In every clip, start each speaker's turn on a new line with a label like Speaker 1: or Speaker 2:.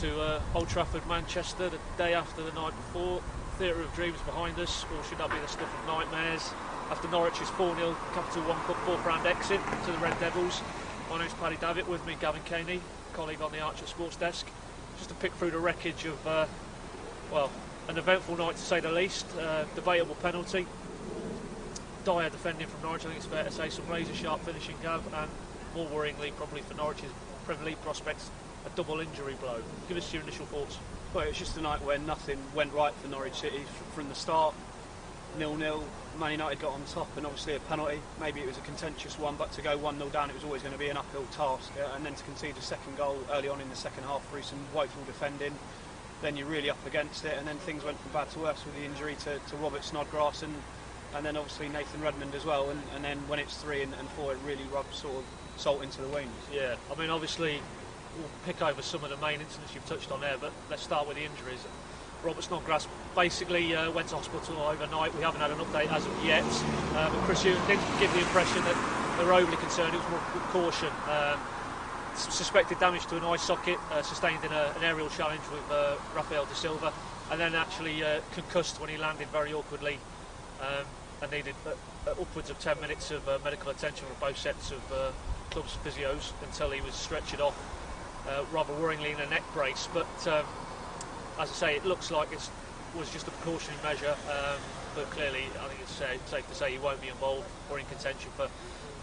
Speaker 1: to Old Trafford, Manchester, the day after the night before. Theatre of dreams behind us, or should that be the stuff of nightmares? After Norwich's 4-0 Capital One Cup fourth round exit to the Red Devils. My name's Paddy, Davitt, with me Gavin, Caney, colleague on the Archer Sports Desk. Just to pick through the wreckage of, well, an eventful night to say the least. Debatable penalty. Dire defending from Norwich, I think it's fair to say. Some razor sharp finishing, Gav, and more worryingly, probably for Norwich's Premier League prospects, a double injury blow. Give us your initial thoughts.
Speaker 2: Well, it was just a night where nothing went right for Norwich City from the start. 0-0, Man United got on top, and obviously a penalty. Maybe it was a contentious one, but to go 1-0 down, it was always going to be an uphill task. And then to concede a second goal early on in the second half through some woeful defending, then you're really up against it. And then things went from bad to worse with the injury to Robert Snodgrass, and then obviously Nathan Redmond as well. And then when it's 3 and 4, it really rubs sort of salt into the wounds.
Speaker 1: Yeah, I mean, obviously we'll pick over some of the main incidents you've touched on there, but let's start with the injuries. Robert Snodgrass basically went to hospital overnight. We haven't had an update as of yet, but Chris Hughton did give the impression that they were overly concerned. It was more with caution. Suspected damage to an eye socket sustained in an aerial challenge with Rafael da Silva, and then actually concussed when he landed very awkwardly, and needed upwards of 10 minutes of medical attention from both sets of club's physios until he was stretchered off, rather worryingly in a neck brace. But as I say, it looks like it was just a precautionary measure, but clearly I think it's safe to say he won't be involved or in contention for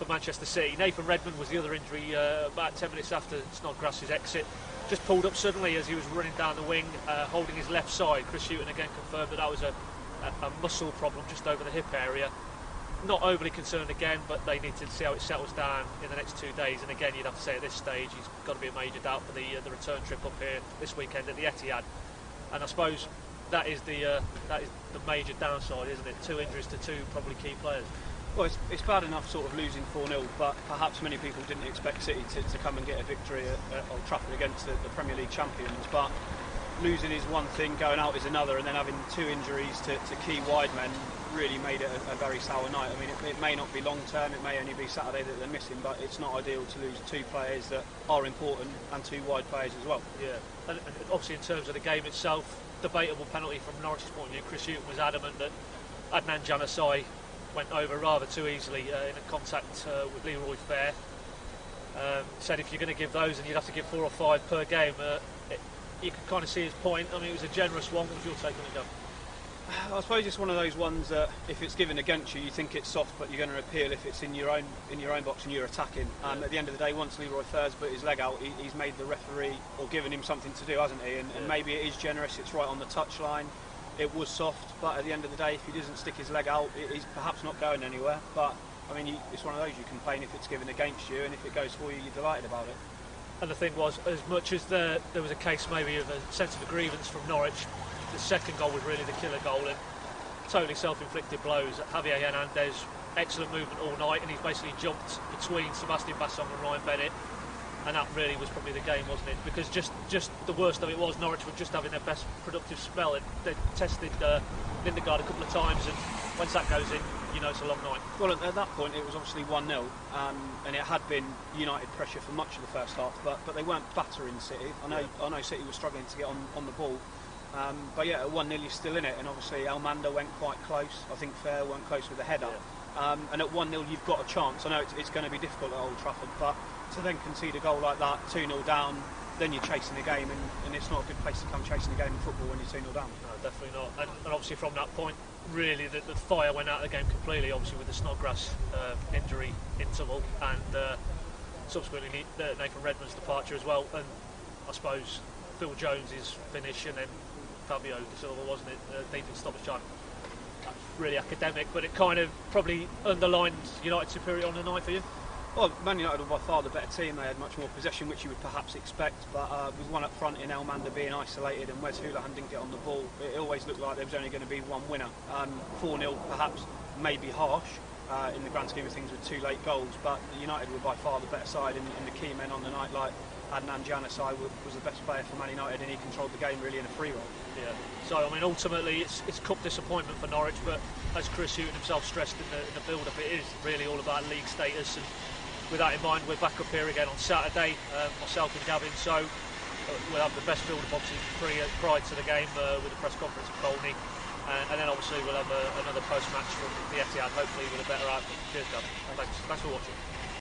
Speaker 1: Manchester City. Nathan Redmond was the other injury about 10 minutes after Snodgrass's exit. Just pulled up suddenly as he was running down the wing, holding his left side. Chris Hughton again confirmed that was a muscle problem just over the hip area. Not overly concerned again, but they need to see how it settles down in the next 2 days. And again, you'd have to say at this stage he's got to be a major doubt for the return trip up here this weekend at the Etihad. And I suppose that is the major downside, isn't it? 2 injuries to 2 probably key players.
Speaker 2: Well, it's bad enough sort of losing 4-0, but perhaps many people didn't expect City to come and get a victory at Old Trafford against the Premier League champions. But losing is one thing, going out is another, and then having 2 injuries to key wide men really made it a very sour night. I mean, it may not be long term, it may only be Saturday that they're missing, but it's not ideal to lose 2 players that are important and 2 wide players as well.
Speaker 1: Yeah, and obviously in terms of the game itself, debatable penalty from Norwich's point of view. Chris Hughton was adamant that Adnan Januzaj went over rather too easily in a contact with Leroy Fair. Said if you're going to give those, and you'd have to give 4 or 5 per game. You can kind of see his point. I mean, it was a generous one. What was your take on it, Gavin?
Speaker 2: I suppose it's one of those ones that if it's given against you, you think it's soft, but you're going to appeal if it's in your own box and you're attacking. At the end of the day, once Leroy Fair's put his leg out, he's made the referee or given him something to do, hasn't he? And maybe it is generous. It's right on the touchline. It was soft, but at the end of the day, if he doesn't stick his leg out, he's perhaps not going anywhere. But I mean, it's one of those, you complain if it's given against you, and if it goes for you, you're delighted about it.
Speaker 1: And the thing was, as much as there was a case maybe of a sense of a grievance from Norwich, the second goal was really the killer goal, and totally self-inflicted blows. Javier Hernandez, excellent movement all night, and he's basically jumped between Sebastian Bassong and Ryan Bennett, and that really was probably the game, wasn't it? Because just the worst of it was Norwich were just having their best productive spell. They tested Lindegaard a couple of times, and once that goes in, you know it's a long night.
Speaker 2: Well, at that point it was obviously 1-0, and it had been United pressure for much of the first half, but they weren't battering City. I know City was struggling to get on the ball, but yeah, at 1-0 you're still in it, and obviously Almanda went quite close. I think Fair went close with a header, and at 1-0 you've got a chance. I know it's going to be difficult at Old Trafford, but to then concede a goal like that, 2-0 down, then you're chasing the game, and it's not a good place to come chasing the game in football when you're 2-0 down.
Speaker 1: No, definitely not. And obviously from that point, really the fire went out of the game completely, obviously with the Snodgrass injury interval, and subsequently Nathan Redmond's departure as well, and I suppose Phil Jones's finish, and then Fabio da Silva, wasn't it, deep in stoppage time. That's really academic, but it kind of probably underlined United's superiority on the night for you.
Speaker 2: Well, Man United were by far the better team. They had much more possession, which you would perhaps expect, but with one up front in Almanda being isolated and Wes Hoolahan didn't get on the ball, it always looked like there was only going to be one winner. 4-0 perhaps may be harsh in the grand scheme of things with 2 late goals, but United were by far the better side, and the key men on the night, like Adnan Januzaj, was the best player for Man United, and he controlled the game really in a free roll.
Speaker 1: Yeah. So I mean, ultimately it's cup disappointment for Norwich, but as Chris Hughton himself stressed in the build-up, it is really all about league status, and with that in mind, we're back up here again on Saturday, myself and Gavin. So we'll have the best build-up obviously prior to the game with the press conference of Bolney, and then obviously we'll have another post-match from the Etihad, hopefully with a better outcome. Cheers, Gavin. Thanks for watching.